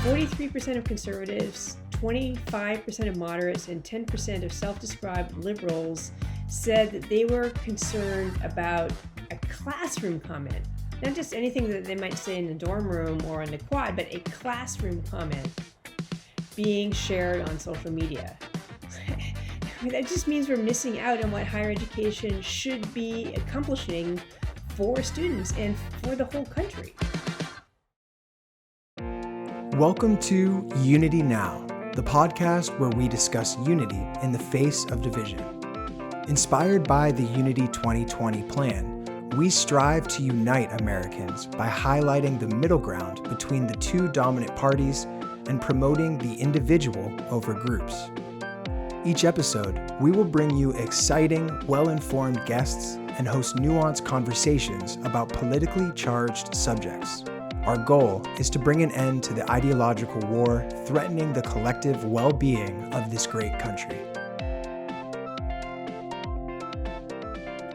43% of conservatives, 25% of moderates, and 10% of self-described liberals said that they were concerned about a classroom comment. Not just anything that they might say in the dorm room or on the quad, but a classroom comment being shared on social media. That just means we're missing out on what higher education should be accomplishing for students and for the whole country. Welcome to UnityNow, the podcast where we discuss unity in the face of division. Inspired by the Unity 2020 plan, we strive to unite Americans by highlighting the middle ground between the two dominant parties and promoting the individual over groups. Each episode, we will bring you exciting, well-informed guests and host nuanced conversations about politically charged subjects. Our goal is to bring an end to the ideological war threatening the collective well-being of this great country.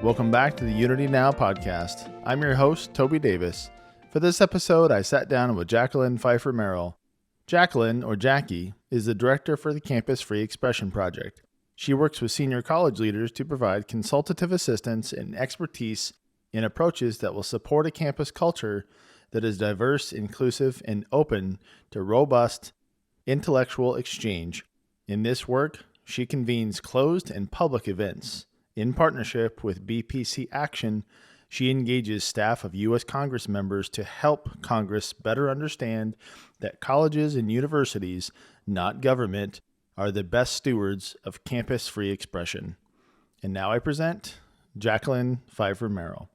Welcome back to the UnityNow podcast. I'm your host, Toby Davis. For this episode, I sat down with Jacqueline Pfeiffer Merrill. Jacqueline, or Jackie, is the director for the Campus Free Expression Project. She works with senior college leaders to provide consultative assistance and expertise in approaches that will support a campus culture that is diverse, inclusive, and open to robust intellectual exchange. In this work, she convenes closed and public events. In partnership with BPC Action, she engages staff of U.S. Congress members to help Congress better understand that colleges and universities, not government, are the best stewards of campus-free expression. And now I present Jacqueline Pfeiffer Merrill.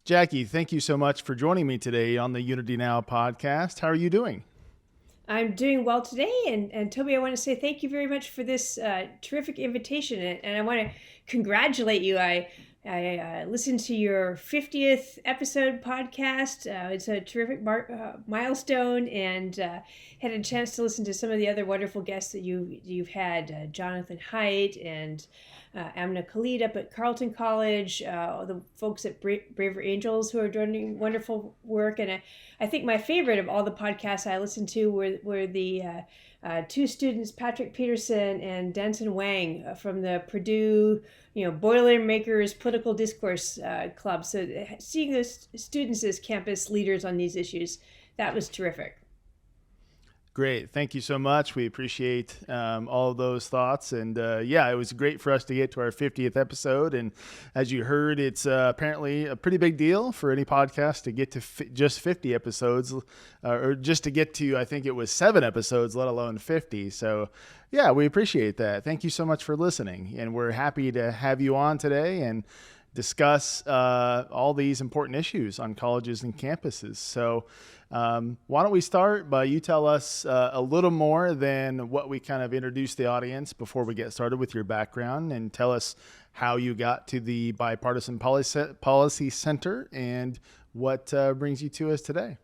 Jackie, thank you so much for joining me today on the Unity Now podcast. How are you doing? I'm doing well today, and Toby, I want to say thank you very much for this terrific invitation, and I want to congratulate you. I listened to your 50th episode podcast. It's a terrific milestone, and had a chance to listen to some of the other wonderful guests that you've had, Jonathan Haidt and Amna Khalid up at Carleton College, the folks at Braver Angels who are doing wonderful work. And I think my favorite of all the podcasts I listened to were the two students, Patrick Peterson and Denson Wang from the Purdue, Boilermakers Political Discourse Club. So seeing those students as campus leaders on these issues, that was terrific. Great. Thank you so much. We appreciate all of those thoughts. And it was great for us to get to our 50th episode. And as you heard, it's apparently a pretty big deal for any podcast to get to just 50 episodes, or just to get to, I think it was 7 episodes, let alone 50. So yeah, we appreciate that. Thank you so much for listening. And we're happy to have you on today and discuss all these important issues on colleges and campuses. So why don't we start by you tell us a little more than what we kind of introduced the audience before we get started with your background, and tell us how you got to the Bipartisan Policy Center and what brings you to us today.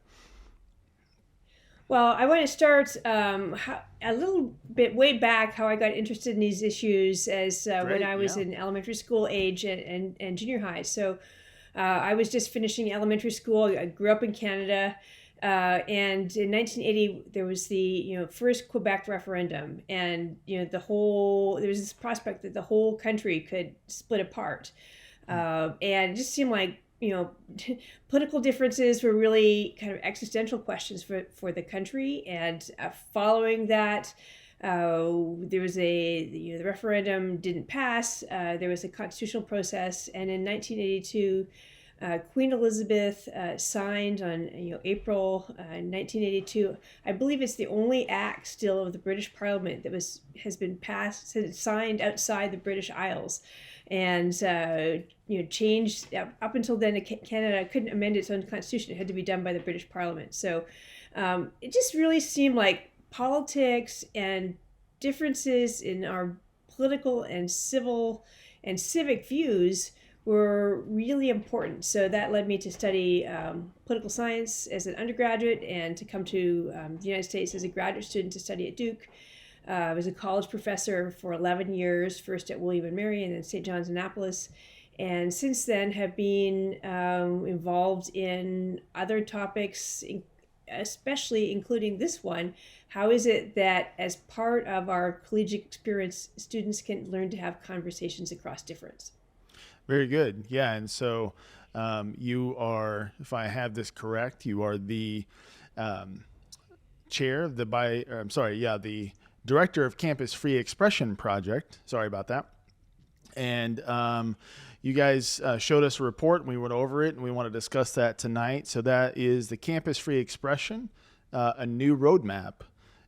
Well, I want to start a little bit way back how I got interested in these issues as when I was in elementary school age and junior high. So I was just finishing elementary school. I grew up in Canada. And in 1980, there was the first Quebec referendum, and there was this prospect that the whole country could split apart, and it just seemed like political differences were really kind of existential questions for the country. And following that, there was the referendum didn't pass. There was a constitutional process, and in 1982. Queen Elizabeth signed on April 1982. I believe it's the only act still of the British Parliament that has been passed, signed outside the British Isles, and changed up until then. Canada couldn't amend its own constitution; it had to be done by the British Parliament. So it just really seemed like politics and differences in our political and civil and civic views were really important. So that led me to study political science as an undergraduate and to come to the United States as a graduate student to study at Duke. I was a college professor for 11 years, first at William & Mary and then St. John's Annapolis. and since then have been involved in other topics, especially including this one. How is it that as part of our collegiate experience, students can learn to have conversations across difference? Very good. Yeah. And so you are, if I have this correct, you are the chair of the director of Campus Free Expression Project. Sorry about that. And you guys showed us a report and we went over it and we want to discuss that tonight. So that is the Campus Free Expression, a new roadmap.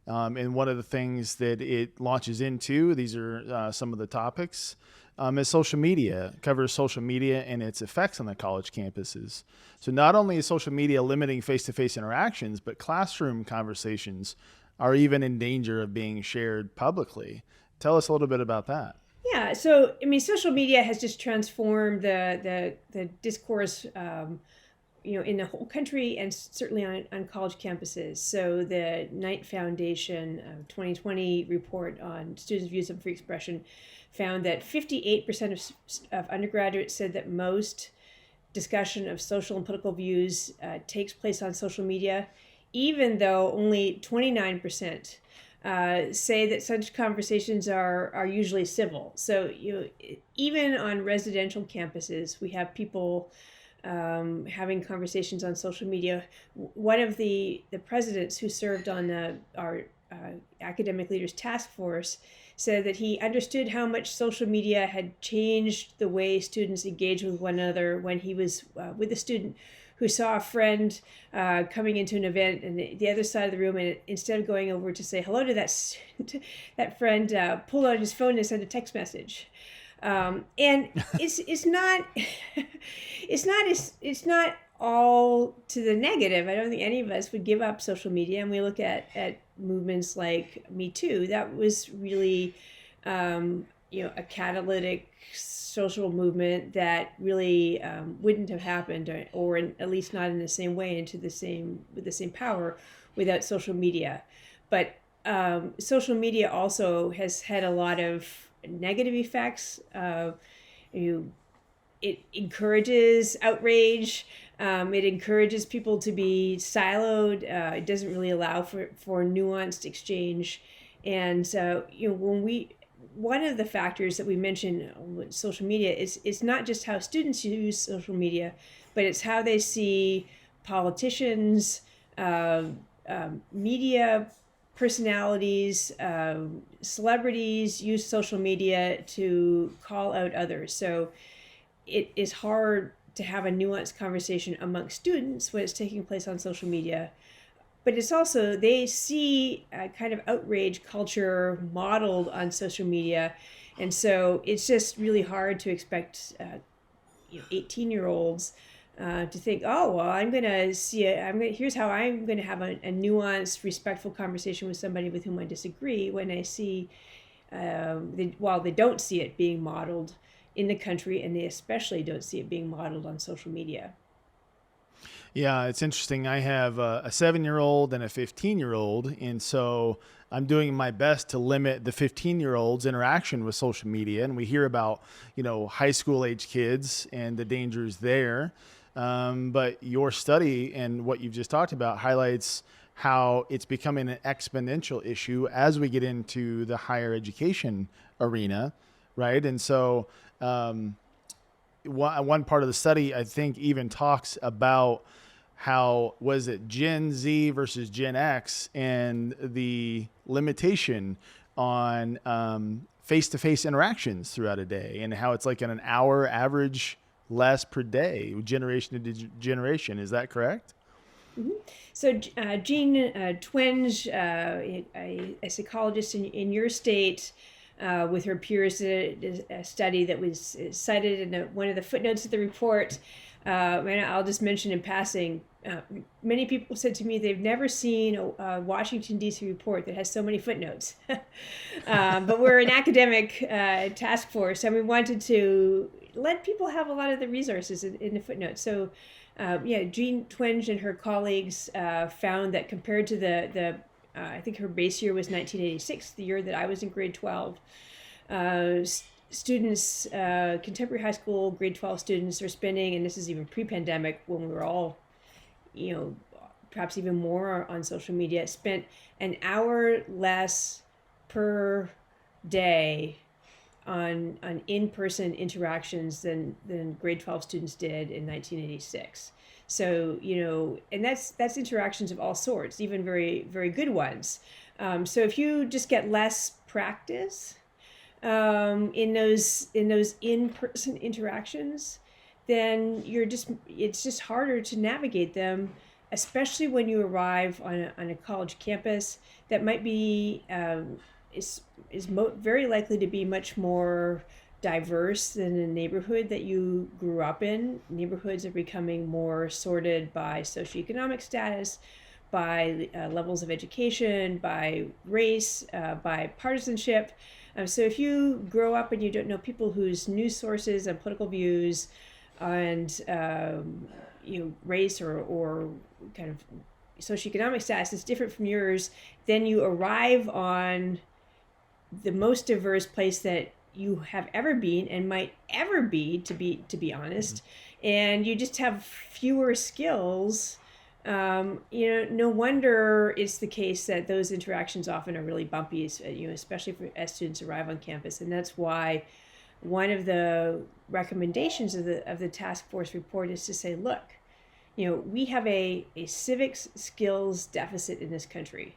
And one of the things that it launches into, these are some of the topics, is social media. It covers social media and its effects on the college campuses. So not only is social media limiting face-to-face interactions, but classroom conversations are even in danger of being shared publicly. Tell us a little bit about that. Yeah, so I mean, social media has just transformed the discourse, in the whole country and certainly on college campuses. So the Knight Foundation 2020 report on students' views on free expression found that 58% of undergraduates said that most discussion of social and political views takes place on social media, even though only 29% say that such conversations are usually civil. So even on residential campuses, we have people having conversations on social media. One of the presidents who served on our academic leaders task force said that he understood how much social media had changed the way students engage with one another when he was with a student who saw a friend coming into an event and the other side of the room, and instead of going over to say hello to that friend, pulled out his phone and sent a text message. And it's not all to the negative. I don't think any of us would give up social media. And we look at movements like Me Too. That was really, a catalytic social movement that really wouldn't have happened, or at least not in the same way and with the same power without social media. But social media also has had a lot of negative effects. It encourages outrage. It encourages people to be siloed. It doesn't really allow for nuanced exchange. And one of the factors that we mentioned with social media is it's not just how students use social media, but it's how they see politicians, media personalities, celebrities use social media to call out others. So it is hard to have a nuanced conversation amongst students when it's taking place on social media. But it's also, they see a kind of outrage culture modeled on social media. And so it's just really hard to expect 18-year-olds to think, oh, well, here's how I'm going to have a nuanced, respectful conversation with somebody with whom I disagree, when I see, while they don't see it being modeled in the country, and they especially don't see it being modeled on social media. Yeah, it's interesting. I have a 7-year-old and a 15-year-old, and so I'm doing my best to limit the 15-year-old's interaction with social media. And we hear about, high school age kids and the dangers there. But your study and what you've just talked about highlights how it's becoming an exponential issue as we get into the higher education arena, right? And so one part of the study, I think, even talks about how was it Gen Z versus Gen X and the limitation on face-to-face interactions throughout a day, and how it's like an hour average less per day, generation to generation. Is that correct? Mm-hmm. So Jean Twenge, a psychologist in your state, with her peers, did a study that was cited in one of the footnotes of the report. And I'll just mention in passing, many people said to me they've never seen a Washington, D.C. report that has so many footnotes. But we're an academic task force, and we wanted to let people have a lot of the resources in the footnotes. So, Jean Twenge and her colleagues found that compared to I think her base year was 1986, the year that I was in grade 12, students, contemporary high school, grade 12 students are spending, and this is even pre-pandemic when we were all, perhaps even more on social media, spent an hour less per day on in-person interactions than grade 12 students did in 1986. So, and that's interactions of all sorts, even very, very good ones. So if you just get less practice in those in-person interactions, then it's just harder to navigate them, especially when you arrive on a college campus that might be very likely to be much more diverse than the neighborhood that you grew up in. Neighborhoods are becoming more sorted by socioeconomic status, by levels of education, by race, by partisanship. So if you grow up and you don't know people whose news sources and political views and race or kind of socioeconomic status is different from yours, then you arrive on the most diverse place that you have ever been and might ever be, to be honest, and you just have fewer skills. No wonder it's the case that those interactions often are really bumpy, especially as students arrive on campus. And that's why one of the recommendations of the task force report is to say, look, we have a civics skills deficit in this country.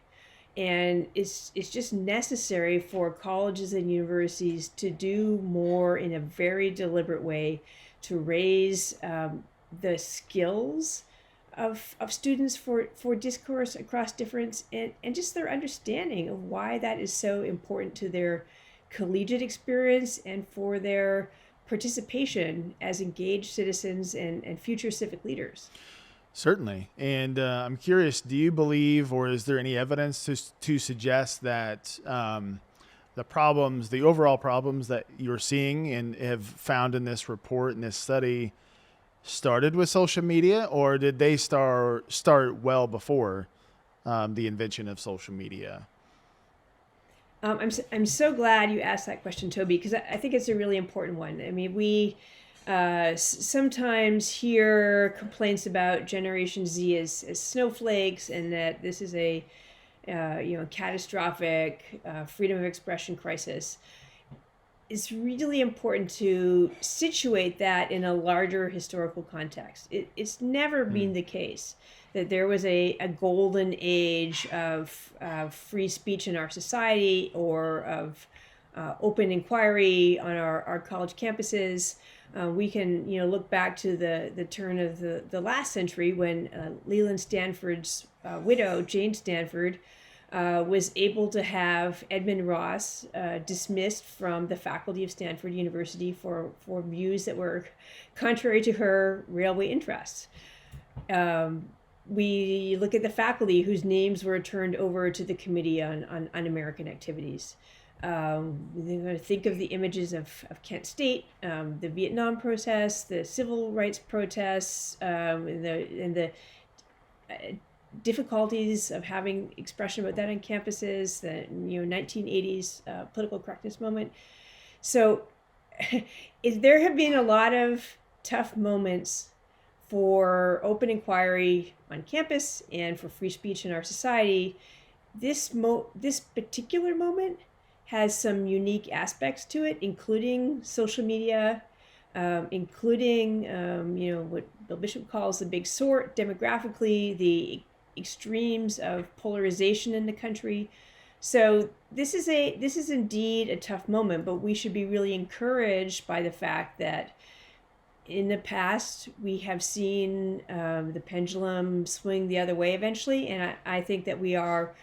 And it's just necessary for colleges and universities to do more in a very deliberate way to raise the skills of students for discourse across difference and just their understanding of why that is so important to their collegiate experience and for their participation as engaged citizens and future civic leaders. Certainly. And I'm curious, do you believe, or is there any evidence to suggest that the overall problems that you're seeing and have found in this report, in this study, started with social media, or did they start well before the invention of social media? I'm so glad you asked that question, Toby, because I think it's a really important one. I mean, we sometimes hear complaints about Generation Z as snowflakes, and that this is a catastrophic freedom of expression crisis. It's really important to situate that in a larger historical context. It's never been the case that there was a golden age of free speech in our society or of open inquiry on our college campuses. We can look back to the turn of the last century when Leland Stanford's widow, Jane Stanford, was able to have Edmund Ross dismissed from the faculty of Stanford University for views that were contrary to her railway interests. We look at the faculty whose names were turned over to the Committee on Un-American Activities. Think of the images of Kent State, the Vietnam protests, the civil rights protests, and the difficulties of having expression about that on campuses, the 1980s political correctness moment. So there have been a lot of tough moments for open inquiry on campus and for free speech in our society. This particular moment has some unique aspects to it, including social media, including what Bill Bishop calls the big sort demographically, the extremes of polarization in the country. So this is indeed a tough moment, but we should be really encouraged by the fact that in the past we have seen the pendulum swing the other way eventually, and I think that we are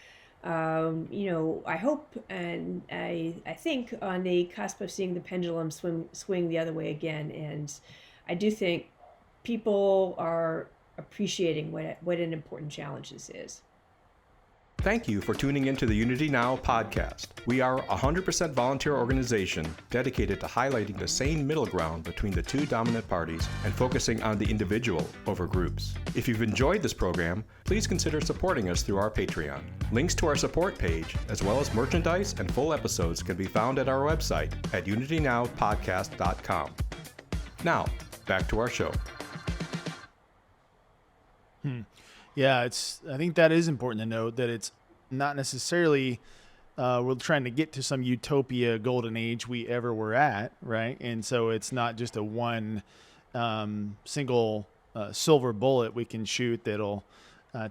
I hope and I think on the cusp of seeing the pendulum swing the other way again. And I do think people are appreciating what an important challenge this is. Thank you for tuning into the UnityNow podcast. We are a 100% volunteer organization dedicated to highlighting the sane middle ground between the two dominant parties and focusing on the individual over groups. If you've enjoyed this program, please consider supporting us through our Patreon. Links to our support page, as well as merchandise and full episodes, can be found at our website at UnityNowPodcast.com. Now, back to our show. Yeah, I think that is important to note, that it's not necessarily we're trying to get to some utopia golden age we ever were at, right? And so it's not just a one single silver bullet we can shoot that'll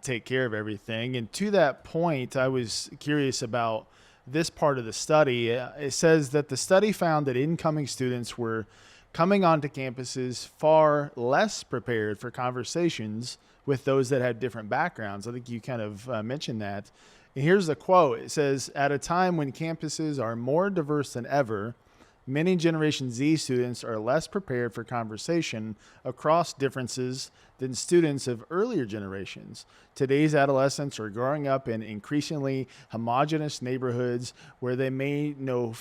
take care of everything. And to that point, I was curious about this part of the study. It says that the study found that incoming students were coming onto campuses far less prepared for conversations with those that had different backgrounds. I think you kind of mentioned that. And here's the quote. It says, "At a time when campuses are more diverse than ever, many Generation Z students are less prepared for conversation across differences than students of earlier generations. Today's adolescents are growing up in increasingly homogenous neighborhoods where they may know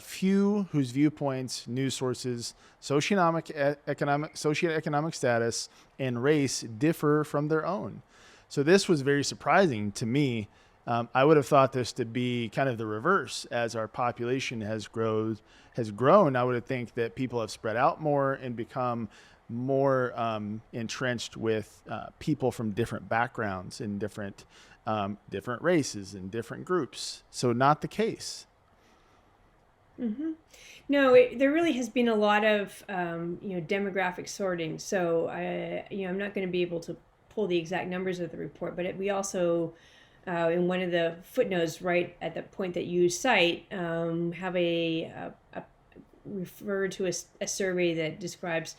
few whose viewpoints, news sources, socioeconomic status, and race differ from their own." So this was very surprising to me. I would have thought this to be kind of the reverse. As our population has grown, I would think that people have spread out more and become more entrenched with people from different backgrounds and different races and different groups. So not the case. Mm-hmm. No, there really has been a lot of demographic sorting. So I'm not going to be able to pull the exact numbers of the report, but we also in one of the footnotes, right at the point that you cite, have refer to a survey that describes,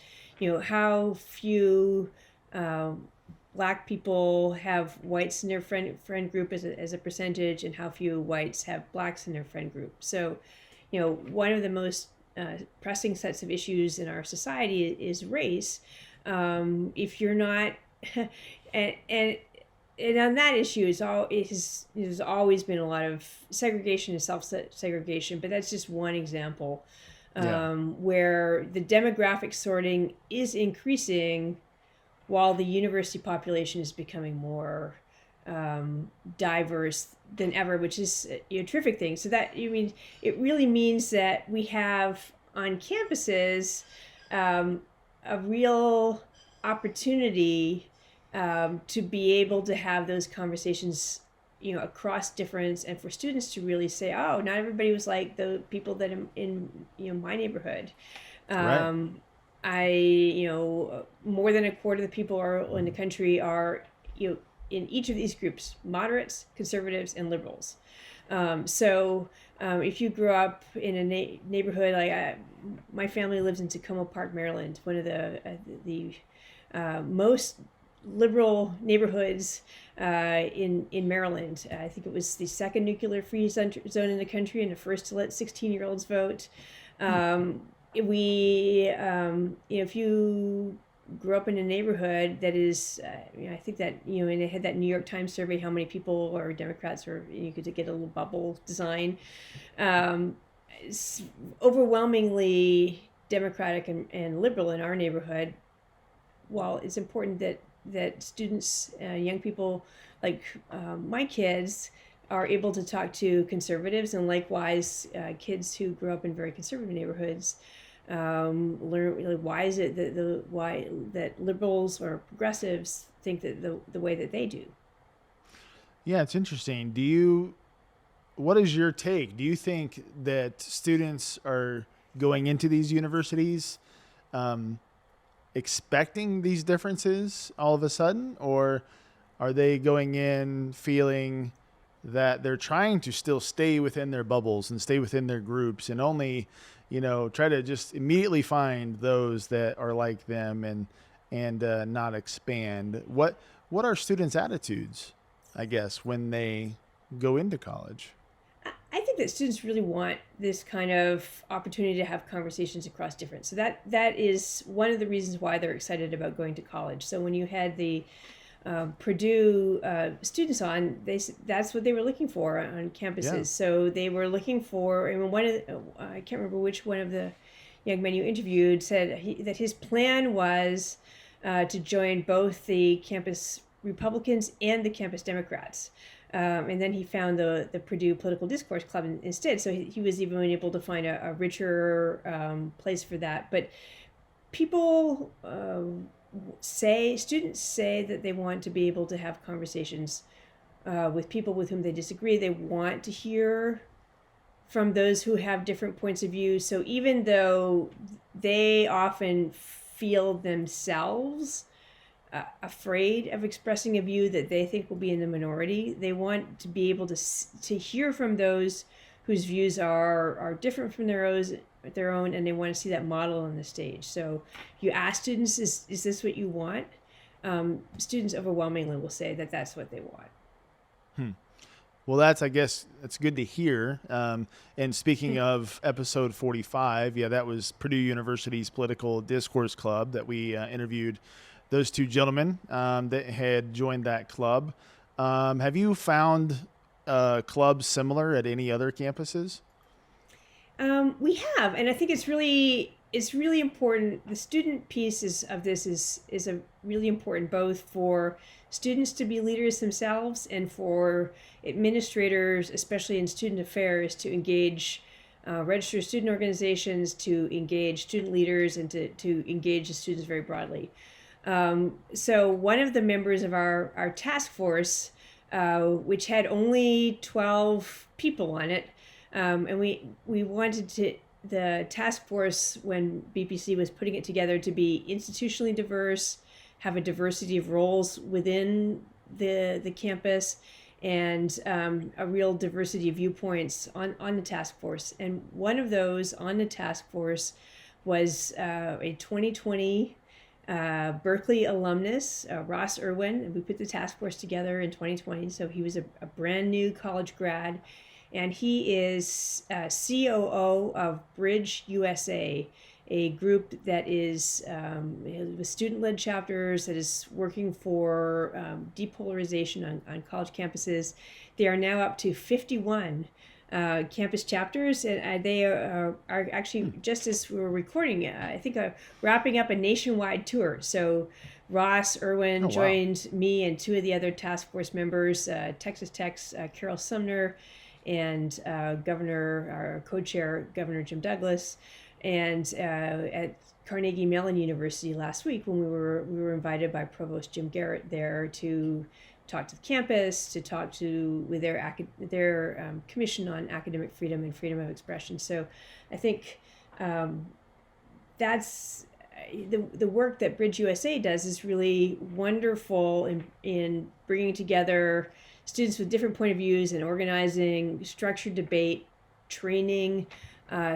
how few Black people have whites in their friend group as a percentage, and how few whites have Blacks in their friend group. So, one of the most pressing sets of issues in our society is race. If you're not, and on that issue, there's always been a lot of segregation and self-segregation, but that's just one example where the demographic sorting is increasing while the university population is becoming more diverse than ever, which is a terrific thing. So that, it really means that we have on campuses a real opportunity to be able to have those conversations, across difference, and for students to really say, "Oh, not everybody was like the people that in my neighborhood." Right. More than a quarter of the people in the country are, in each of these groups: moderates, conservatives, and liberals. If you grew up in a neighborhood like my family lives in Tacoma Park, Maryland, one of the most liberal neighborhoods in Maryland. I think it was the second nuclear-free zone in the country and the first to let 16-year-olds vote. If you grew up in a neighborhood that is, I think that, and it had that New York Times survey, how many people are Democrats, or you could get a little bubble design. It's overwhelmingly Democratic and liberal in our neighborhood. While it's important that students, young people like my kids, are able to talk to conservatives, and likewise kids who grew up in very conservative neighborhoods learn why is it that liberals or progressives think that the way that they do. Yeah, it's interesting. What is your take? Do you think that students are going into these universities expecting these differences all of a sudden, or are they going in feeling that they're trying to still stay within their bubbles and stay within their groups and only, try to just immediately find those that are like them and not expand? What are students' attitudes, I guess, when they go into college? I think that students really want this kind of opportunity to have conversations across difference. So that is one of the reasons why they're excited about going to college. So when you had the Purdue students on, that's what they were looking for on campuses. Yeah. So they were looking for, I mean, I can't remember which one of the young men you interviewed said that his plan was to join both the campus Republicans and the campus Democrats. And then he found the Purdue Political Discourse Club instead. So he was even able to find a richer place for that. But people students say that they want to be able to have conversations with people with whom they disagree. They want to hear from those who have different points of view. So even though they often feel themselves afraid of expressing a view that they think will be in the minority, they want to be able to hear from those whose views are different from their own, and they want to see that model on the stage. So you ask students, is this what you want? Students overwhelmingly will say that that's what they want. Well, I guess that's good to hear. And speaking of episode 45, that was Purdue University's Political Discourse Club that we interviewed those two gentlemen that had joined that club. Have you found clubs similar at any other campuses? We have, and I think it's really important. The student piece of this is a really important, both for students to be leaders themselves and for administrators, especially in student affairs, to engage registered student organizations, to engage student leaders, and to engage the students very broadly. So one of the members of our task force, which had only 12 people on it, and we wanted the task force, when BPC was putting it together, to be institutionally diverse, have a diversity of roles within the campus, and a real diversity of viewpoints on the task force. And one of those on the task force was a 2020 Berkeley alumnus, Ross Irwin, and we put the task force together in 2020. So he was a brand new college grad, and he is COO of BridgeUSA, a group that is with student-led chapters that is working for depolarization on college campuses. They are now up to 51 campus chapters, and they are actually, just as we were recording, I think wrapping up a nationwide tour. So Ross Irwin joined me and two of the other task force members, Texas Tech's Carol Sumner, and our co-chair, Governor Jim Douglas, and at Carnegie Mellon University last week, when we were invited by Provost Jim Garrett there to talk to the campus, to talk with their commission on academic freedom and freedom of expression. So I think that's the work that BridgeUSA does is really wonderful in bringing together students with different point of views and organizing structured debate, training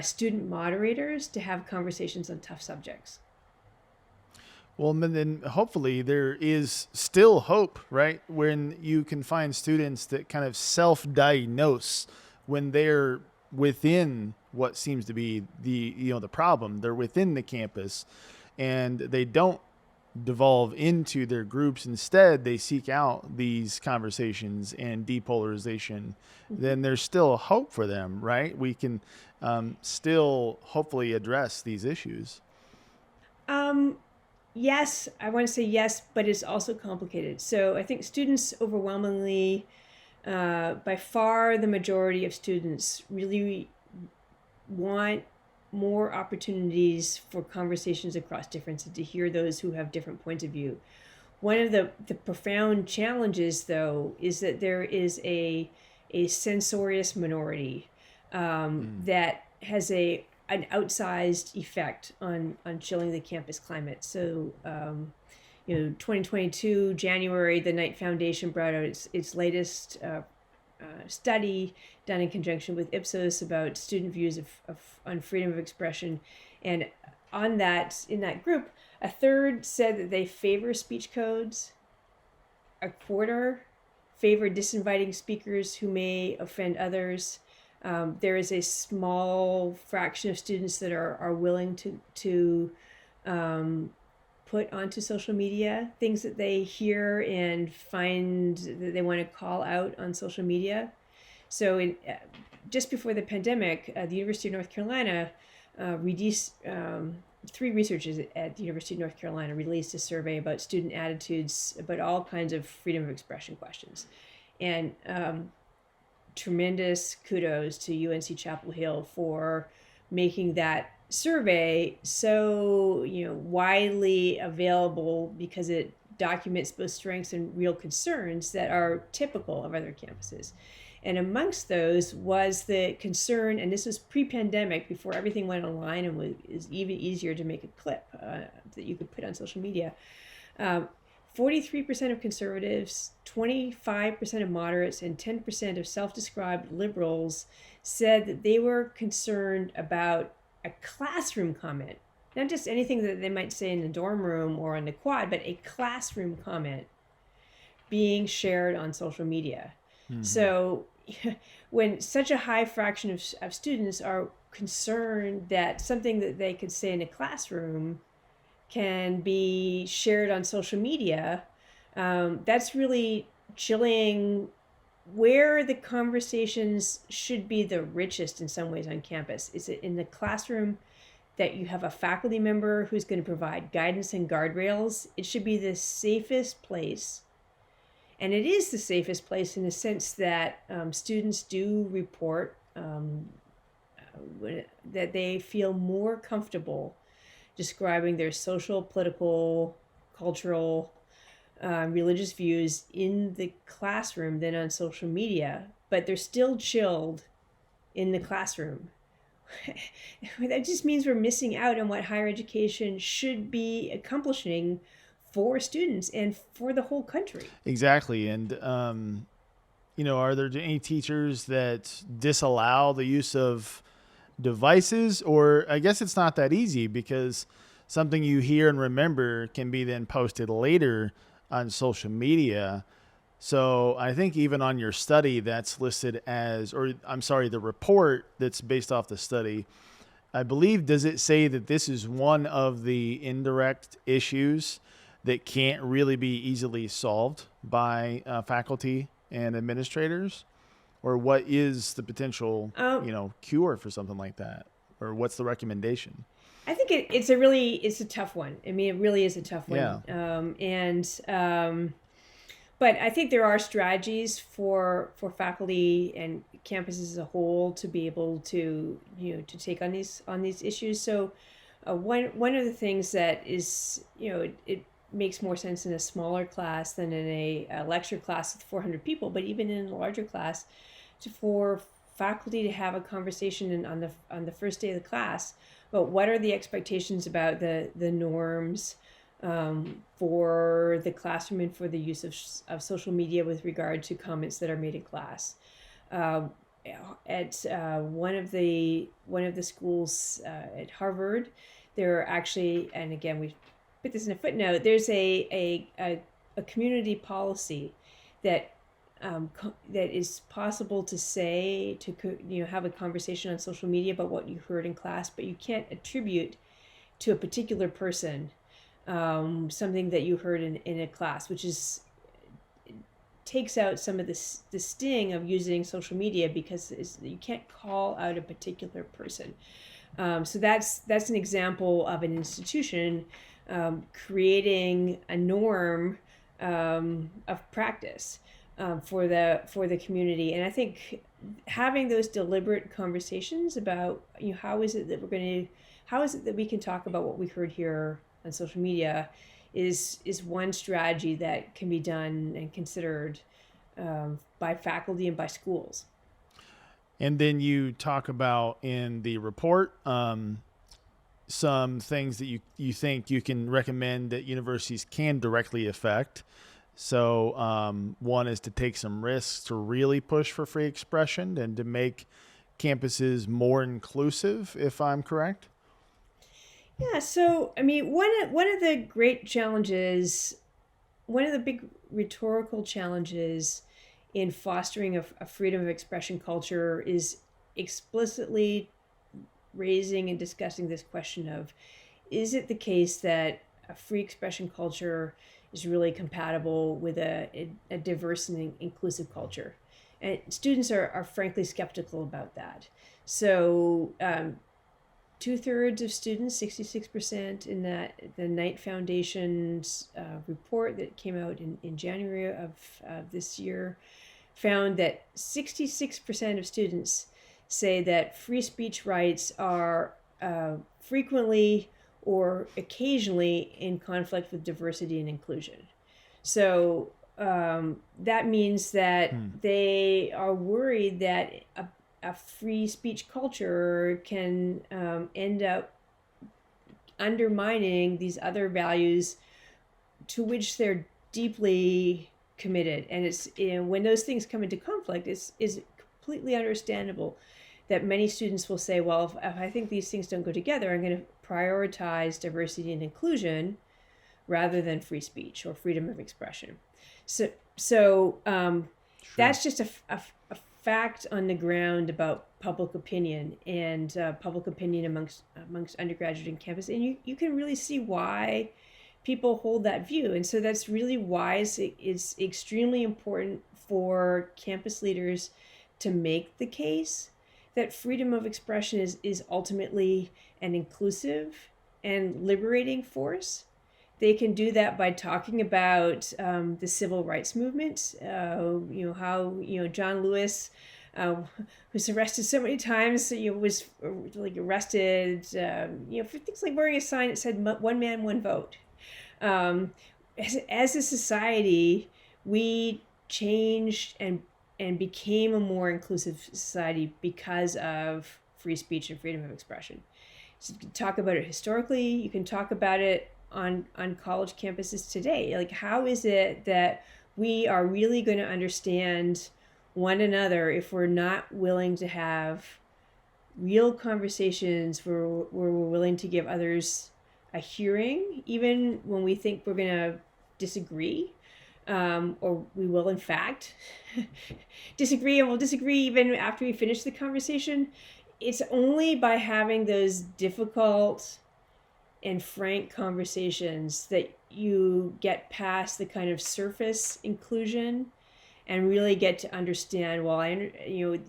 student moderators to have conversations on tough subjects. Well, and then hopefully there is still hope, right? When you can find students that kind of self-diagnose when they're within what seems to be the problem. They're within the campus and they don't devolve into their groups. Instead, they seek out these conversations and depolarization. Then there's still hope for them, right? We can still hopefully address these issues. Yes, I want to say yes, but it's also complicated. So I think students overwhelmingly, by far the majority of students, really want more opportunities for conversations across difference and to hear those who have different points of view. One of the profound challenges, though, is that there is a censorious minority that has an outsized effect on chilling the campus climate. So, 2022, January, the Knight Foundation brought out its latest study done in conjunction with Ipsos about student views on freedom of expression. And in that group, a third said that they favor speech codes, a quarter favor disinviting speakers who may offend others. There is a small fraction of students that are willing to put onto social media, things that they hear and find that they want to call out on social media. So just before the pandemic, the University of North Carolina released, three researchers at the University of North Carolina released a survey about student attitudes about all kinds of freedom of expression questions. And tremendous kudos to UNC Chapel Hill for making that survey so widely available, because it documents both strengths and real concerns that are typical of other campuses. And amongst those was the concern, and this was pre-pandemic, before everything went online and was even easier to make a clip that you could put on social media. 43% of conservatives, 25% of moderates, and 10% of self-described liberals said that they were concerned about a classroom comment, not just anything that they might say in the dorm room or on the quad, but a classroom comment being shared on social media. Mm-hmm. So when such a high fraction of students are concerned that something that they could say in a classroom can be shared on social media, that's really chilling where the conversations should be the richest in some ways on campus. Is it in the classroom that you have a faculty member who's going to provide guidance and guardrails? It should be the safest place. And it is the safest place in the sense that students do report that they feel more comfortable describing their social, political, cultural, religious views in the classroom than on social media, but they're still chilled in the classroom. That just means we're missing out on what higher education should be accomplishing for students and for the whole country. Exactly. And, are there any teachers that disallow the use of devices? Or I guess it's not that easy, because something you hear and remember can be then posted later on social media. So I think even on your study that's listed as, the report that's based off the study, I believe, does it say that this is one of the indirect issues that can't really be easily solved by faculty and administrators? Or what is the potential, cure for something like that? Or what's the recommendation? I think it's a tough one. I mean, it really is a tough one. Yeah. But I think there are strategies for faculty and campuses as a whole to be able to to take on these issues. So one of the things that is it makes more sense in a smaller class than in a lecture class with 400 people, but even in a larger class, for faculty to have a conversation on the first day of the class about what are the expectations about the norms for the classroom and for the use of social media with regard to comments that are made in class. At one of the schools at Harvard, there are actually, and again we put this in a footnote, there's a community policy that that is possible to say, to have a conversation on social media about what you heard in class, but you can't attribute to a particular person something that you heard in a class, which takes out some of the sting of using social media, because you can't call out a particular person. So that's an example of an institution creating a norm of practice for the community. And I think having those deliberate conversations about how is it that we can talk about what we heard here on social media is one strategy that can be done and considered by faculty and by schools. And then you talk about in the report some things that you think you can recommend that universities can directly affect. So one is to take some risks to really push for free expression and to make campuses more inclusive, if I'm correct. Yeah, so I mean, one of the great challenges, one of the big rhetorical challenges in fostering a freedom of expression culture is explicitly raising and discussing this question of, is it the case that a free expression culture is really compatible with a diverse and inclusive culture. And students are frankly skeptical about that. So 2/3 of students, 66% in the Knight Foundation's report that came out in January of this year, found that 66% of students say that free speech rights are frequently or occasionally in conflict with diversity and inclusion. So that means that they are worried that a free speech culture can end up undermining these other values to which they're deeply committed. And it's, when those things come into conflict, it's completely understandable that many students will say, well, if I think these things don't go together, I'm going to prioritize diversity and inclusion rather than free speech or freedom of expression. So that's just a fact on the ground about public opinion and public opinion amongst undergraduate and campus. And you can really see why people hold that view. And so that's really why it's extremely important for campus leaders to make the case that freedom of expression is ultimately an inclusive and liberating force. They can do that by talking about the civil rights movement, how John Lewis, who's arrested so many times, was arrested, for things like wearing a sign that said "One man, one vote." As a society, we changed and became a more inclusive society because of free speech and freedom of expression. So you can talk about it historically. You can talk about it on college campuses today. Like, how is it that we are really going to understand one another if we're not willing to have real conversations where we're willing to give others a hearing, even when we think we're going to disagree, or we will in fact disagree, and we'll disagree even after we finish the conversation. It's only by having those difficult and frank conversations that you get past the kind of surface inclusion and really get to understand, well,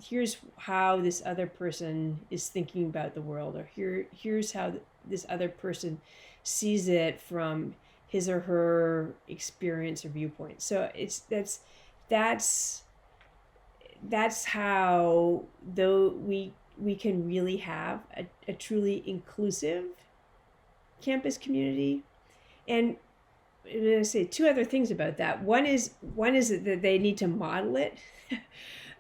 here's how this other person is thinking about the world, or here's how this other person sees it from his or her experience or viewpoint. So that's how, though we can really have a truly inclusive campus community. And I'm going to say two other things about that. One is that they need to model it.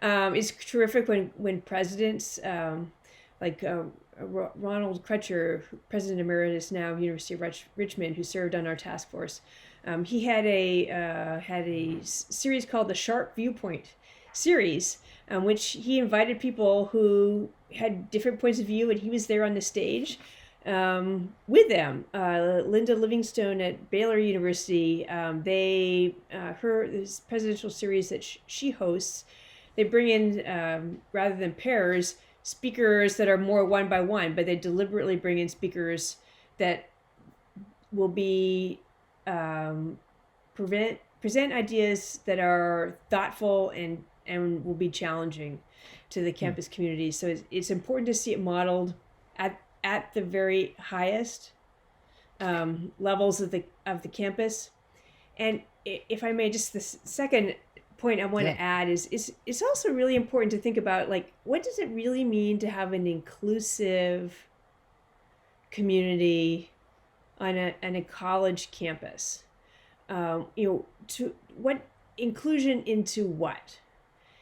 It's terrific when presidents like Ronald Crutcher, President Emeritus now of University of Richmond, who served on our task force, he had a series called the Sharp Viewpoint series, which he invited people who had different points of view, and he was there on the stage with them. Linda Livingstone at Baylor University, this presidential series that she hosts, they bring in, rather than pairs, speakers that are more one by one, but they deliberately bring in speakers that will be present ideas that are thoughtful and will be challenging to the campus community. So it's important to see it modeled at the very highest levels of the campus. And if I may, just the second point I want to add is it's also really important to think about, like, what does it really mean to have an inclusive community on a college campus? To what inclusion into what?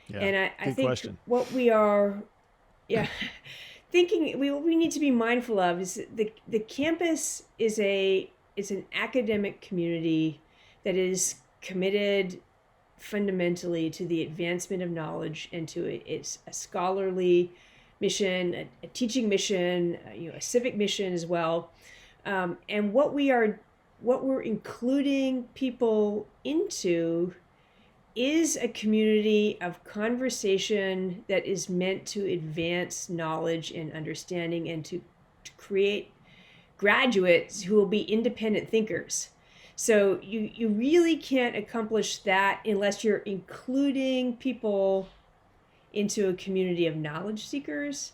Yeah, and I think question. What we are thinking we need to be mindful of is the campus is an academic community that is committed fundamentally to the advancement of knowledge and to it's a scholarly mission, a teaching mission, a civic mission as well. And what we're including people into is a community of conversation that is meant to advance knowledge and understanding and to create graduates who will be independent thinkers. So you really can't accomplish that unless you're including people into a community of knowledge seekers.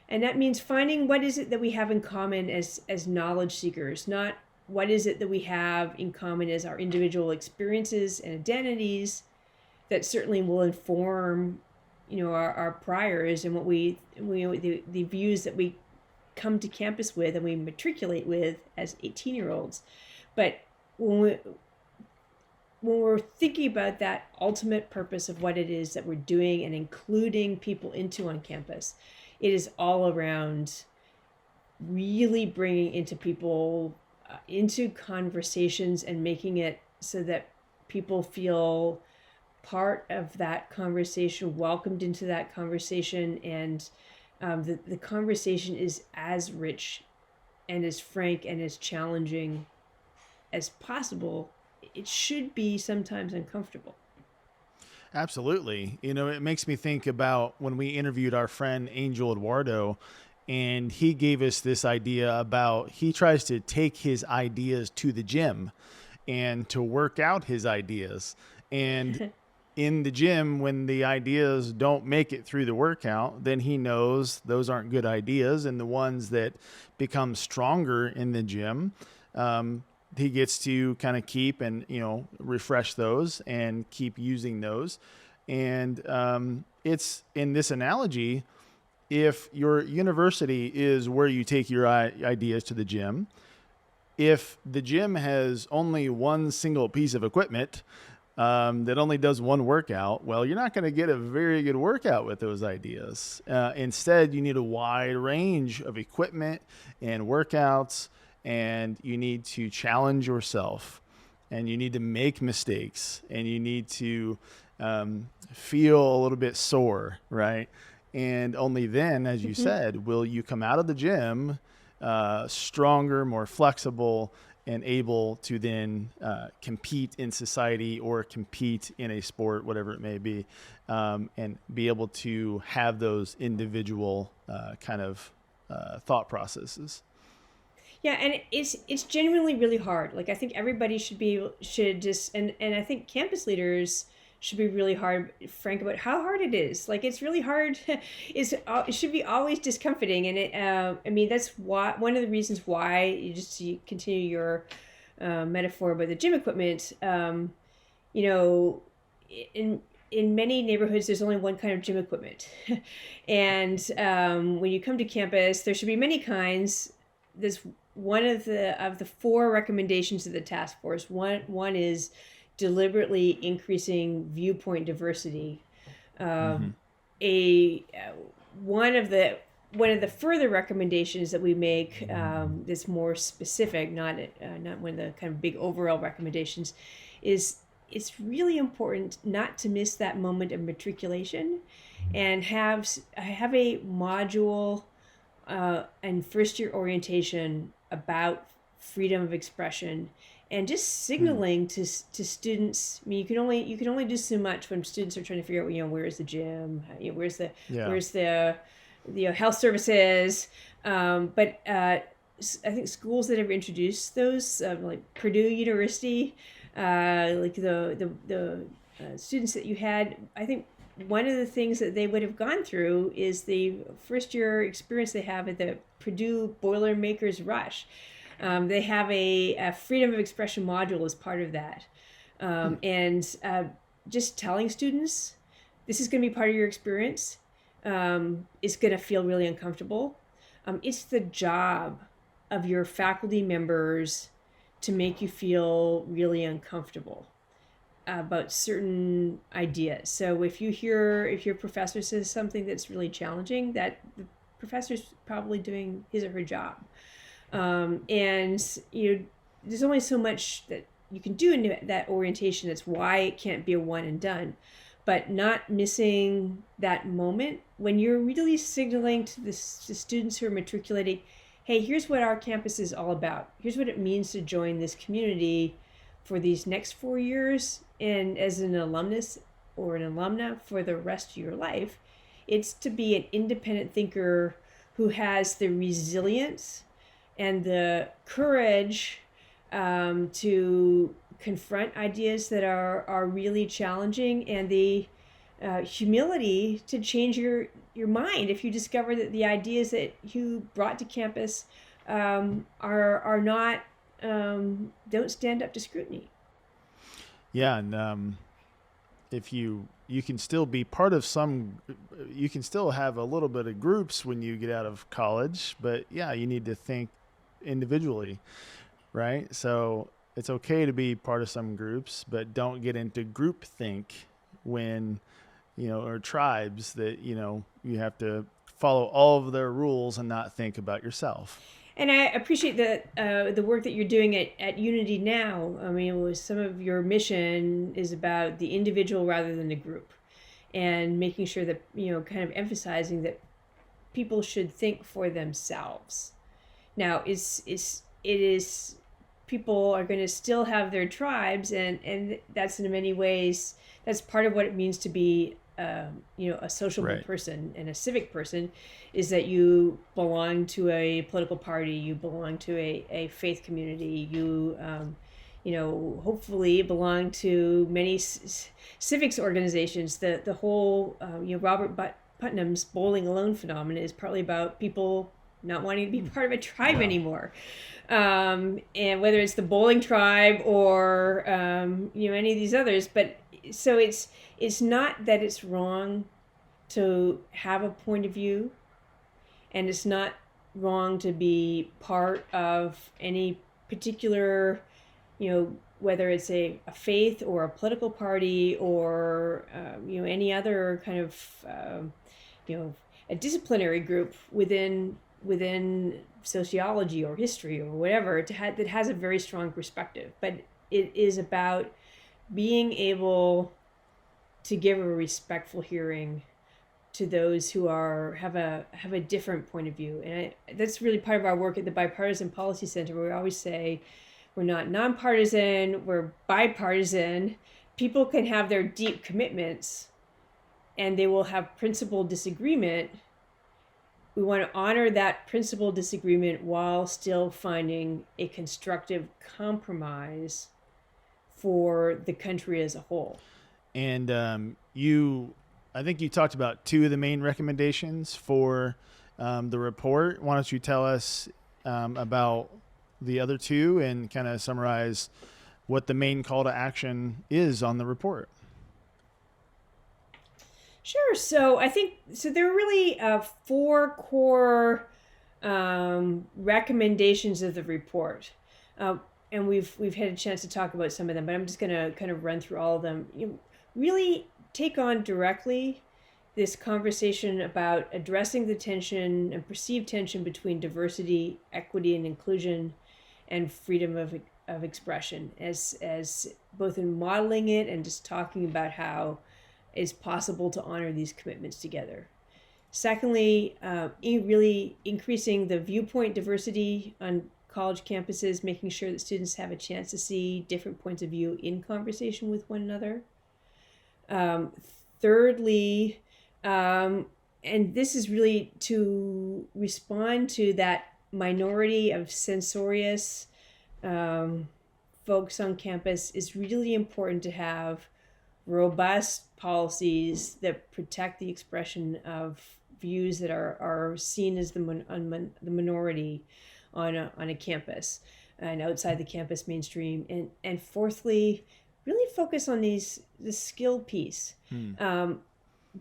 And that means finding what is it that we have in common as knowledge seekers, not what is it that we have in common as our individual experiences and identities that certainly will inform, our priors and what the views that we come to campus with and we matriculate with as 18-year-olds. But when we're thinking about that ultimate purpose of what it is that we're doing and including people into on campus, it is all around really bringing into people into conversations and making it so that people feel part of that conversation, welcomed into that conversation, and the conversation is as rich and as frank and as challenging as possible. It should be sometimes uncomfortable. Absolutely. It makes me think about when we interviewed our friend Angel Eduardo, and he gave us this idea about he tries to take his ideas to the gym and to work out his ideas. And in the gym, when the ideas don't make it through the workout, then he knows those aren't good ideas. And the ones that become stronger in the gym, he gets to kind of keep and, refresh those and keep using those. And it's in this analogy, if your university is where you take your ideas to the gym, if the gym has only one single piece of equipment that only does one workout, well, you're not going to get a very good workout with those ideas. Instead, you need a wide range of equipment and workouts, and you need to challenge yourself, and you need to make mistakes, and you need to feel a little bit sore, right? And only then, as you said, will you come out of the gym stronger, more flexible, and able to then compete in society or compete in a sport, whatever it may be, and be able to have those individual kind of thought processes. Yeah, and it's genuinely really hard. Like, I think everybody should just, and I think campus leaders should be really frank about how hard it is. Like, it's really hard. It should be always discomforting, and that's one of the reasons why you continue your metaphor about the gym equipment. In many neighborhoods, there's only one kind of gym equipment, and when you come to campus, there should be many kinds. There's one of the four recommendations of the task force. One is deliberately increasing viewpoint diversity. One of the further recommendations that we make that's more specific, not one of the kind of big overall recommendations, is it's really important not to miss that moment of matriculation, and have a module and first year orientation about freedom of expression, and just signaling to students. I mean, you can only do so much when students are trying to figure out, where's the gym, where's the health services. But I think schools that have introduced those, like Purdue University, like the students that you had, I think one of the things that they would have gone through is the first year experience they have at the Purdue Boilermakers Rush. They have a freedom of expression module as part of that. And just telling students, this is going to be part of your experience. It's going to feel really uncomfortable. It's the job of your faculty members to make you feel really uncomfortable about certain ideas. So if your professor says something that's really challenging, that the professor's probably doing his or her job. And there's only so much that you can do in that orientation. That's why it can't be a one and done. But not missing that moment when you're really signaling to the students who are matriculating, hey, here's what our campus is all about. Here's what it means to join this community for these next 4 years, and as an alumnus or an alumna for the rest of your life. It's to be an independent thinker who has the resilience and the courage to confront ideas that are really challenging, and the humility to change your mind if you discover that the ideas that you brought to campus are not don't stand up to scrutiny. Yeah, and if you can still be part of you can still have a little bit of groups when you get out of college, but yeah, you need to think individually, right? So it's okay to be part of some groups, but don't get into groupthink when, or tribes that, you have to follow all of their rules and not think about yourself. And I appreciate the work that you're doing at UnityNow. I mean, some of your mission is about the individual rather than the group, and making sure that, kind of emphasizing that people should think for themselves. Now, it is people are going to still have their tribes, and that's in many ways, that's part of what it means to be a sociable Right. person and a civic person, is that you belong to a political party, you belong to a faith community, you hopefully belong to many civics organizations. The whole Robert Putnam's bowling alone phenomenon is partly about people not wanting to be part of a tribe anymore. And whether it's the bowling tribe or any of these others, but so it's not that it's wrong to have a point of view, and it's not wrong to be part of any particular, whether it's a faith or a political party or any other kind of a disciplinary group within sociology or history or whatever that has a very strong perspective. But it is about being able to give a respectful hearing to those who have a different point of view. And that's really part of our work at the Bipartisan Policy Center, where we always say we're not nonpartisan, we're bipartisan. People can have their deep commitments and they will have principled disagreement. We want to honor that principled disagreement while still finding a constructive compromise for the country as a whole. And I think you talked about two of the main recommendations for the report. Why don't you tell us about the other two and kind of summarize what the main call to action is on the report? Sure. So I think there are really 4 core recommendations of the report, and we've had a chance to talk about some of them, but I'm just going to kind of run through all of them. Really take on directly this conversation about addressing the tension and perceived tension between diversity, equity, and inclusion, and freedom of expression, as both in modeling it and just talking about how it's possible to honor these commitments together. Secondly, really increasing the viewpoint diversity on college campuses, making sure that students have a chance to see different points of view in conversation with one another. Thirdly, and this is really to respond to that minority of censorious folks on campus, is really important to have robust policies that protect the expression of views that are seen as the minority on a campus and outside the campus mainstream. And fourthly, really focus on the skill piece.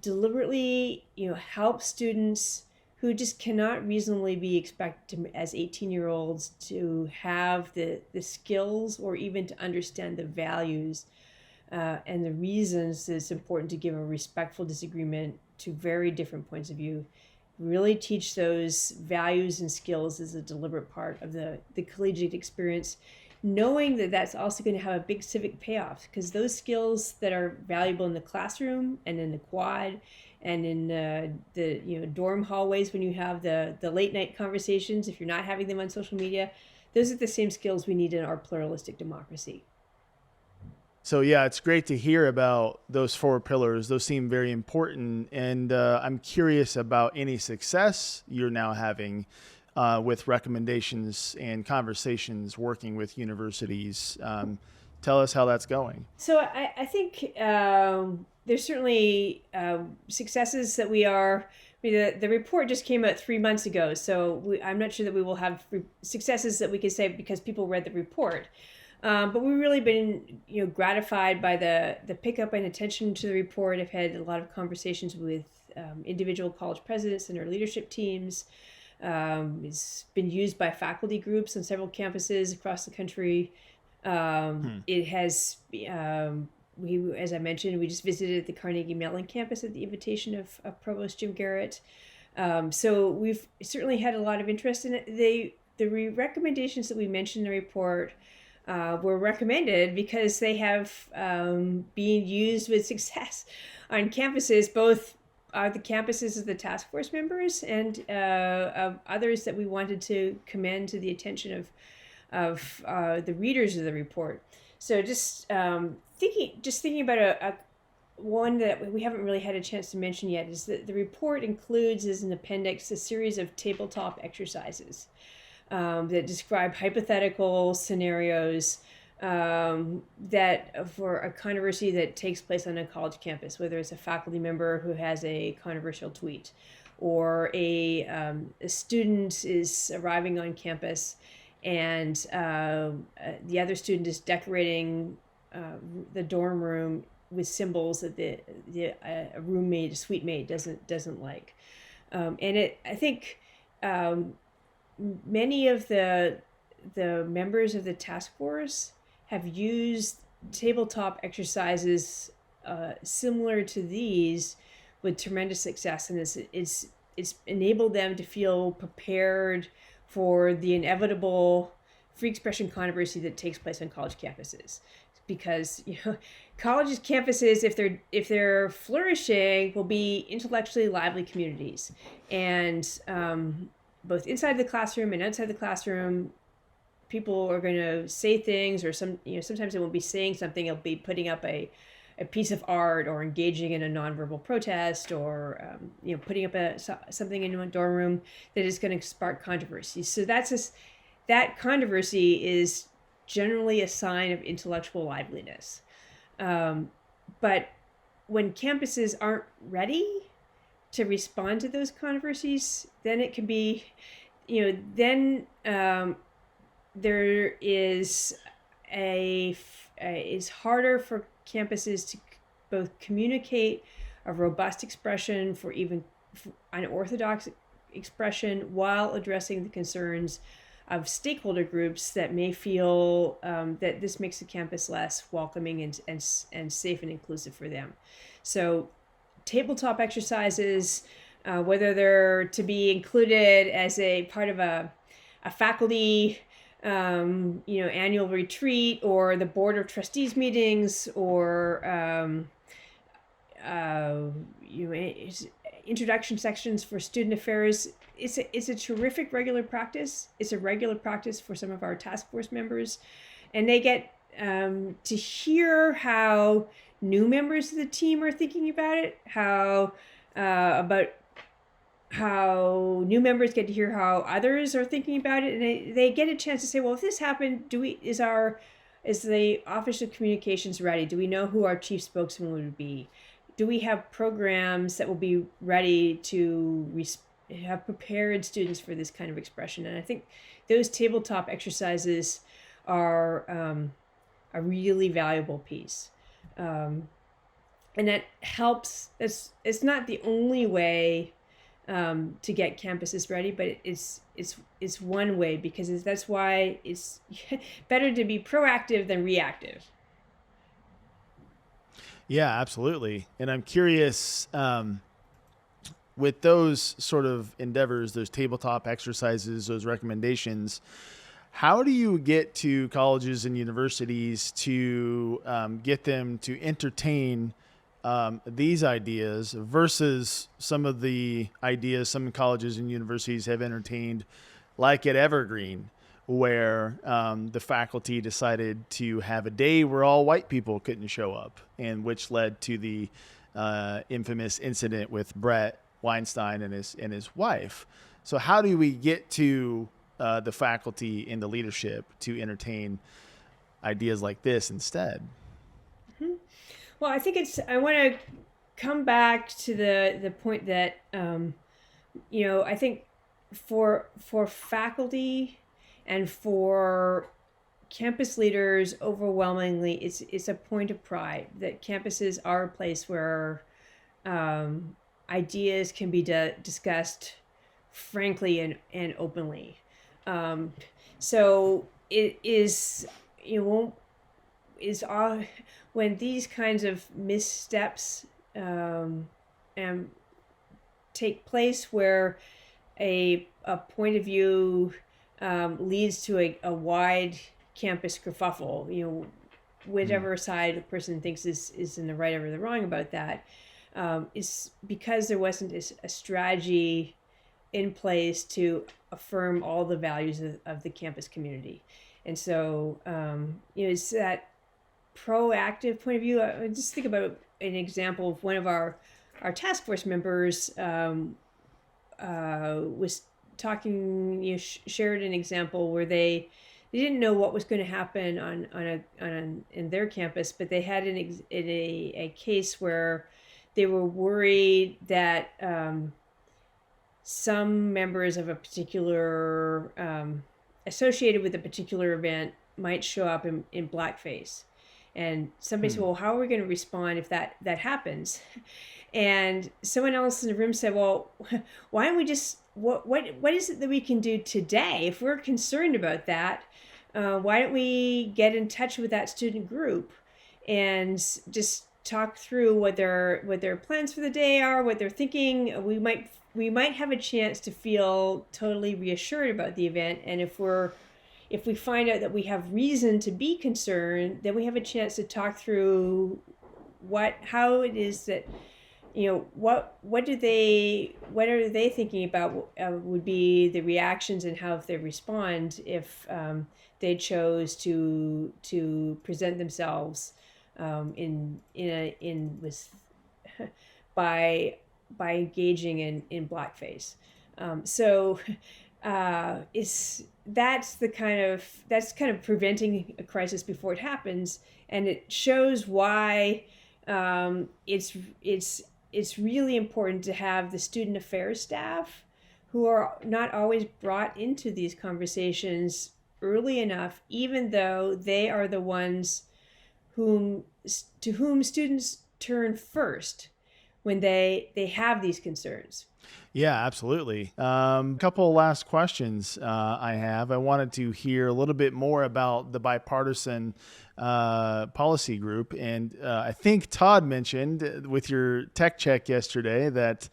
Deliberately, help students who just cannot reasonably be expected as 18-year-olds to have the skills or even to understand the values and the reasons that it's important to give a respectful disagreement to very different points of view. Really teach those values and skills as a deliberate part of the collegiate experience, knowing that that's also going to have a big civic payoff, because those skills that are valuable in the classroom and in the quad and in the dorm hallways when you have the late night conversations, if you're not having them on social media, those are the same skills we need in our pluralistic democracy. So yeah, it's great to hear about those 4 pillars. Those seem very important. And I'm curious about any success you're now having with recommendations and conversations working with universities. Tell us how that's going. So I think there's certainly successes that we are. I mean, the report just came out 3 months ago, so I'm not sure that we will have successes that we can say because people read the report. But we've really been, gratified by the pickup and attention to the report. I've had a lot of conversations with individual college presidents and their leadership teams. It's been used by faculty groups on several campuses across the country. It has, as I mentioned, we just visited the Carnegie Mellon campus at the invitation of Provost Jim Garrett. So we've certainly had a lot of interest in it. The recommendations that we mentioned in the report were recommended because they have been used with success on campuses, both the campuses of the task force members and of others that we wanted to commend to the attention of the readers of the report. So just thinking about one that we haven't really had a chance to mention yet is that the report includes as an appendix a series of tabletop exercises that describe hypothetical scenarios that for a controversy that takes place on a college campus, whether it's a faculty member who has a controversial tweet or a student is arriving on campus and the other student is decorating the dorm room with symbols that a roommate, a suite mate doesn't like. I think many of the members of the task force have used tabletop exercises similar to these with tremendous success, and it's enabled them to feel prepared for the inevitable free expression controversy that takes place on college campuses. Because college campuses, if they're flourishing, will be intellectually lively communities, and both inside the classroom and outside the classroom, people are going to say things, or sometimes they won't be saying something. They'll be putting up a piece of art, or engaging in a nonverbal protest, or putting up something in a dorm room that is going to spark controversy. So that controversy is generally a sign of intellectual liveliness. But when campuses aren't ready to respond to those controversies, then it can be, then there is it's harder for campuses to both communicate a robust expression for even unorthodox expression while addressing the concerns of stakeholder groups that may feel that this makes the campus less welcoming and safe and inclusive for them. So tabletop exercises, whether they're to be included as a part of a faculty annual retreat, or the board of trustees meetings, or introduction sections for student affairs. It's a terrific regular practice. It's a regular practice for some of our task force members, and they get to hear how new members of the team are thinking about it, how new members get to hear how others are thinking about it, and they get a chance to say, well, if this happened, is the Office of Communications ready? Do we know who our chief spokesman would be? Do we have programs that will be ready to have prepared students for this kind of expression? And I think those tabletop exercises are a really valuable piece. And that helps. It's not the only way to get campuses ready, but it's one way, because that's why it's better to be proactive than reactive. Yeah, absolutely. And I'm curious, with those sort of endeavors, those tabletop exercises, those recommendations, how do you get to colleges and universities to get them to entertain these ideas versus some of the ideas some colleges and universities have entertained, like at Evergreen, where the faculty decided to have a day where all white people couldn't show up, and which led to the infamous incident with Brett Weinstein and his wife. So how do we get to the faculty and the leadership to entertain ideas like this instead? Mm-hmm. Well, I think I want to come back to the point that, I think for faculty and for campus leaders, overwhelmingly, it's a point of pride that campuses are a place where ideas can be discussed frankly and openly. So it is, when these kinds of missteps take place, where a point of view leads to a wide campus kerfuffle, whatever side the person thinks is in the right or the wrong about that, is because there wasn't a strategy in place to affirm all the values of the campus community. And so, it's that proactive point of view. I just think about an example of one of our task force members was talking, shared an example where they didn't know what was going to happen in their campus, but they had a case where they were worried that some members of a particular associated with a particular event might show up in blackface. And somebody said, well, how are we going to respond if that happens? And someone else in the room said, well, why don't we just, what is it that we can do today? If we're concerned about that, why don't we get in touch with that student group and just talk through what their plans for the day are, what they're thinking. We might have a chance to feel totally reassured about the event. And if we find out that we have reason to be concerned, then we have a chance to talk through how it is that, what are they thinking about would be the reactions and how they respond if they chose to present themselves by engaging in blackface. That's kind of preventing a crisis before it happens, and it shows why it's really important to have the student affairs staff who are not always brought into these conversations early enough, even though they are the ones to whom students turn first when they have these concerns. Yeah, absolutely. A couple of last questions I have. I wanted to hear a little bit more about the bipartisan policy group. And I think Todd mentioned with your tech check yesterday that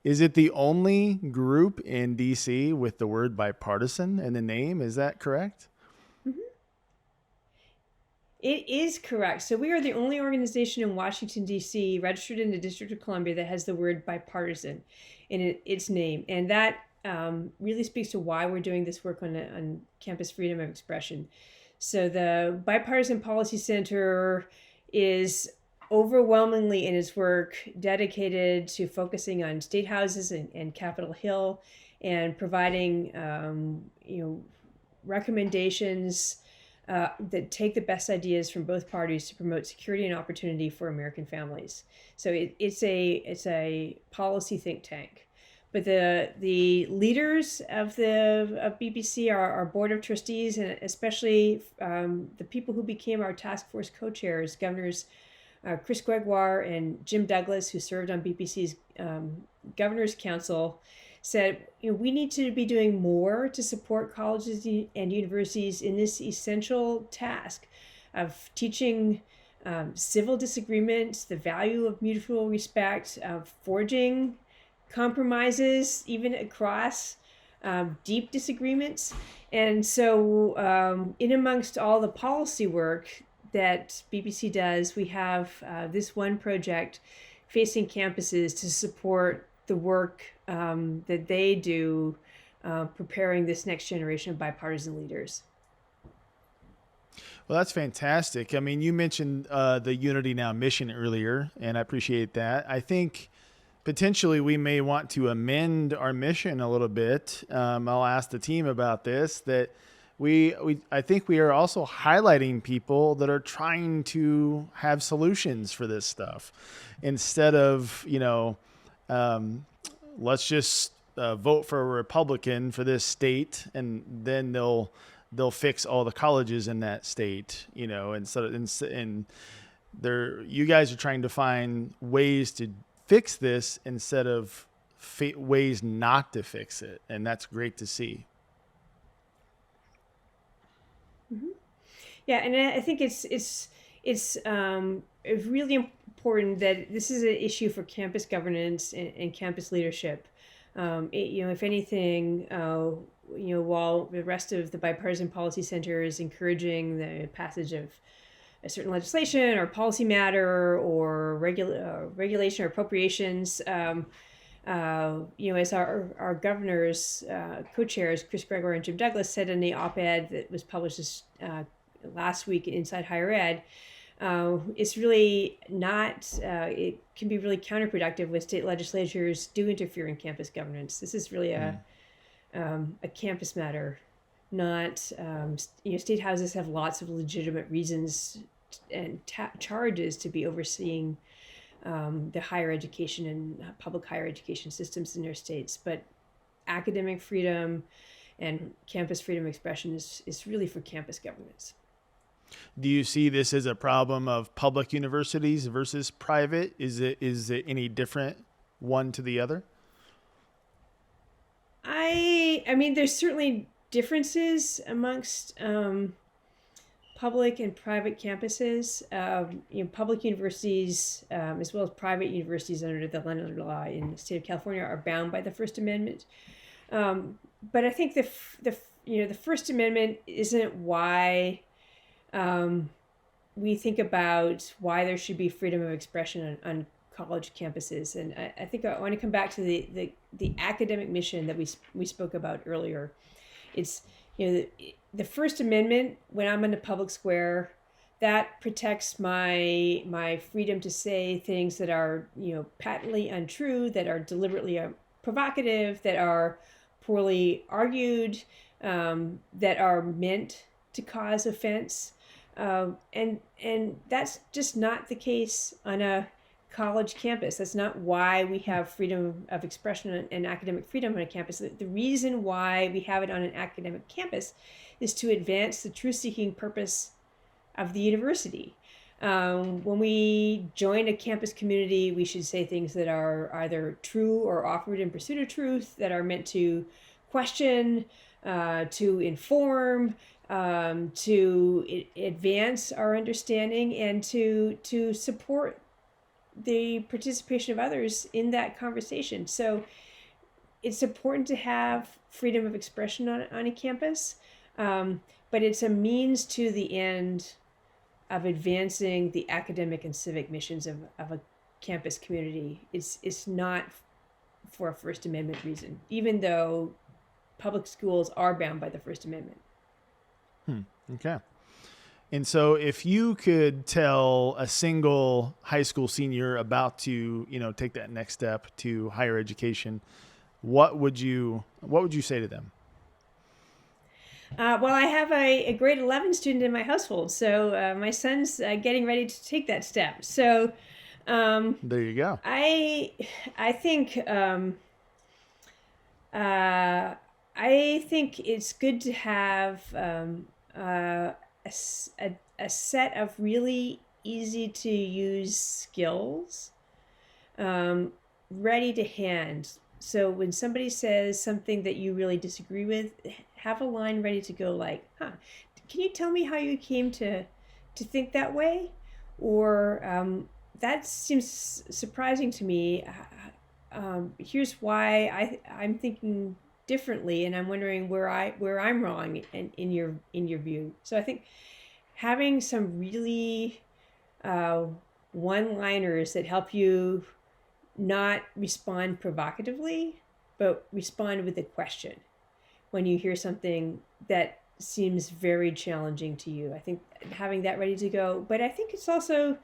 is it the only group in DC with the word bipartisan in the name? Is that correct? It is correct. So we are the only organization in Washington, D.C., registered in the District of Columbia that has the word bipartisan in its name. And that really speaks to why we're doing this work on campus freedom of expression. So the Bipartisan Policy Center is overwhelmingly in its work dedicated to focusing on state houses and Capitol Hill and providing recommendations that take the best ideas from both parties to promote security and opportunity for American families. So it's a policy think tank. But the leaders of BPC are our board of trustees, and especially the people who became our task force co-chairs, Governors Chris Gregoire and Jim Douglas, who served on BPC's Governor's Council, said, we need to be doing more to support colleges and universities in this essential task of teaching civil disagreements, the value of mutual respect, of forging compromises, even across deep disagreements. And so in amongst all the policy work that BPC does, we have this one project facing campuses to support the work that they do preparing this next generation of bipartisan leaders. Well, that's fantastic. I mean, you mentioned the UnityNow mission earlier, and I appreciate that. I think potentially we may want to amend our mission a little bit. I'll ask the team about this, that I think we are also highlighting people that are trying to have solutions for this stuff instead of, let's just vote for a Republican for this state and then they'll fix all the colleges in that state, and you guys are trying to find ways to fix this instead of ways not to fix it. And that's great to see. Mm-hmm. Yeah. And I think it's really important that this is an issue for campus governance and campus leadership. If anything, while the rest of the Bipartisan Policy Center is encouraging the passage of a certain legislation or policy matter or regulation or appropriations, as our governors, co-chairs, Chris Gregoire and Jim Douglas, said in the op-ed that was published last week in Inside Higher Ed, it's really not, it can be really counterproductive when state legislatures do interfere in campus governance. This is really a campus matter, not, state houses have lots of legitimate reasons and charges to be overseeing the higher education and public higher education systems in their states. But academic freedom and campus freedom of expression is really for campus governance. Do you see this as a problem of public universities versus private? Is it any different one to the other? I mean, there's certainly differences amongst public and private campuses. Public universities, as well as private universities under the Leonard Law in the state of California, are bound by the First Amendment. But I think the First Amendment isn't why we think about why there should be freedom of expression on college campuses. And I think I want to come back to the academic mission that we spoke about earlier. It's, the First Amendment, when I'm in the public square, that protects my freedom to say things that are, patently untrue, that are deliberately provocative, that are poorly argued, that are meant to cause offense. And that's just not the case on a college campus. That's not why we have freedom of expression and academic freedom on a campus. The reason why we have it on an academic campus is to advance the truth-seeking purpose of the university. When we join a campus community, we should say things that are either true or offered in pursuit of truth, that are meant to question, to inform, to advance our understanding, and to support the participation of others in that conversation. So it's important to have freedom of expression on a campus, but it's a means to the end of advancing the academic and civic missions of a campus community. It's not for a First Amendment reason, even though public schools are bound by the First Amendment. Okay. And so if you could tell a single high school senior about to, take that next step to higher education, what would you say to them? Well, I have a grade 11 student in my household, so my son's getting ready to take that step. So there you go. I think it's good to have a set of really easy to use skills ready to hand. So when somebody says something that you really disagree with, have a line ready to go like, can you tell me how you came to think that way? Or that seems surprising to me. Here's why I'm thinking differently, and I'm wondering where I'm wrong in your view. So I think having some really one-liners that help you not respond provocatively, but respond with a question when you hear something that seems very challenging to you. I think having that ready to go. But I think it's also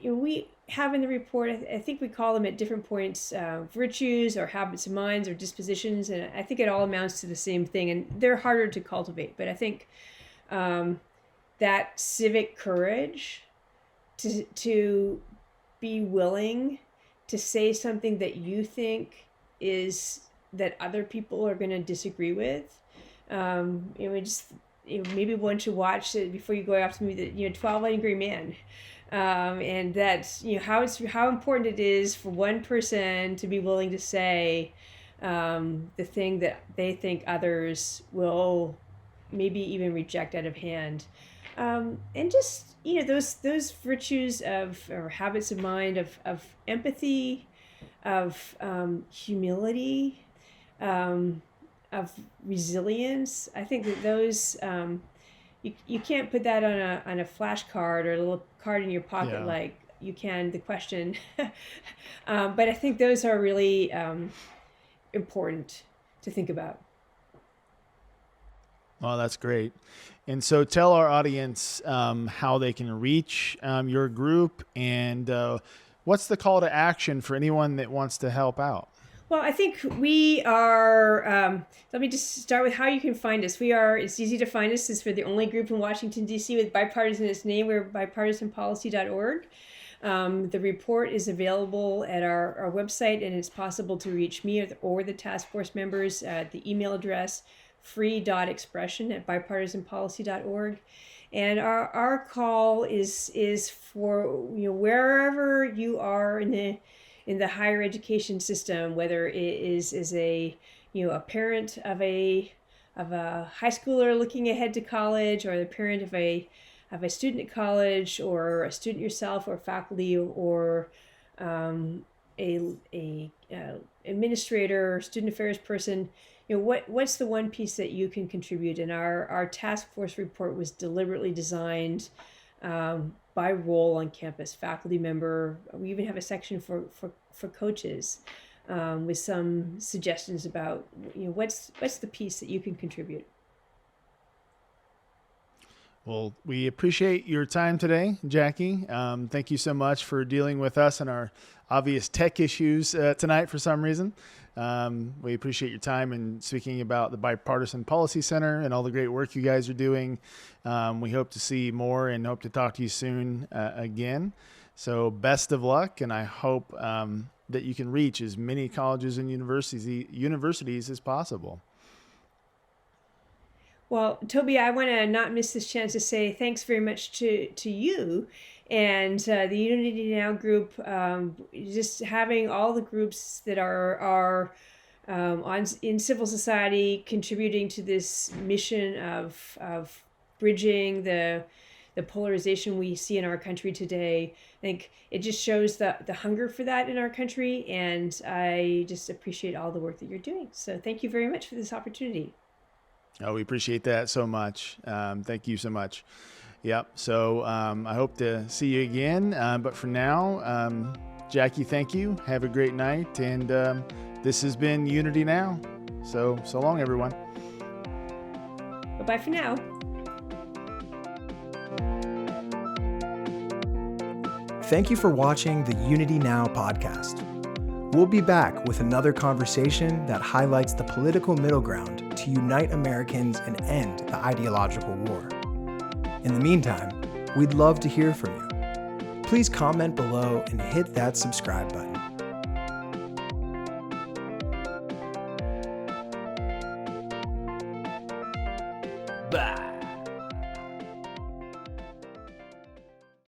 we have in the report, I think we call them at different points virtues or habits of minds or dispositions, and I think it all amounts to the same thing, and they're harder to cultivate. But I think that civic courage to be willing to say something that you think is that other people are going to disagree with. Maybe one should watch it before you go after me. That 12 Angry Men, and that's how important it is for one person to be willing to say the thing that they think others will maybe even reject out of hand, and just those virtues or habits of mind of empathy, of humility, of resilience. I think that those you can't put that on a flashcard or a little card in your pocket like you can the question. But I think those are really important to think about. Well, that's great. And so tell our audience how they can reach your group, and what's the call to action for anyone that wants to help out? Well, I think we are, let me just start with how you can find us. It's easy to find us, since we're the only group in Washington, D.C. with bipartisan in its name. We're bipartisanpolicy.org. The report is available at our website, and it's possible to reach me or the task force members at the email address free.expression@bipartisanpolicy.org. And our call is for wherever you are in the higher education system, whether it is as a parent of a high schooler looking ahead to college, or the parent of a student at college, or a student yourself, or faculty, or a administrator or student affairs person. What's the one piece that you can contribute? And our task force report was deliberately designed by role on campus, faculty member. We even have a section for coaches with some suggestions about what's the piece that you can contribute. Well, we appreciate your time today, Jackie. Thank you so much for dealing with us and our obvious tech issues tonight for some reason. We appreciate your time and speaking about the Bipartisan Policy Center and all the great work you guys are doing. We hope to see more and hope to talk to you soon again. So best of luck, and I hope that you can reach as many colleges and universities as possible. Well, Toby, I want to not miss this chance to say thanks very much to you and the UnityNow group. Just having all the groups that are in civil society contributing to this mission of bridging the polarization we see in our country today. I think it just shows the hunger for that in our country, and I just appreciate all the work that you're doing. So thank you very much for this opportunity. Oh, we appreciate that so much. Thank you so much. Yep. So I hope to see you again. But for now, Jackie, thank you. Have a great night. And this has been Unity Now. So long, everyone. Bye-bye for now. Thank you for watching the Unity Now podcast. We'll be back with another conversation that highlights the political middle ground to unite Americans and end the ideological war. In the meantime, we'd love to hear from you. Please comment below and hit that subscribe button. Bye.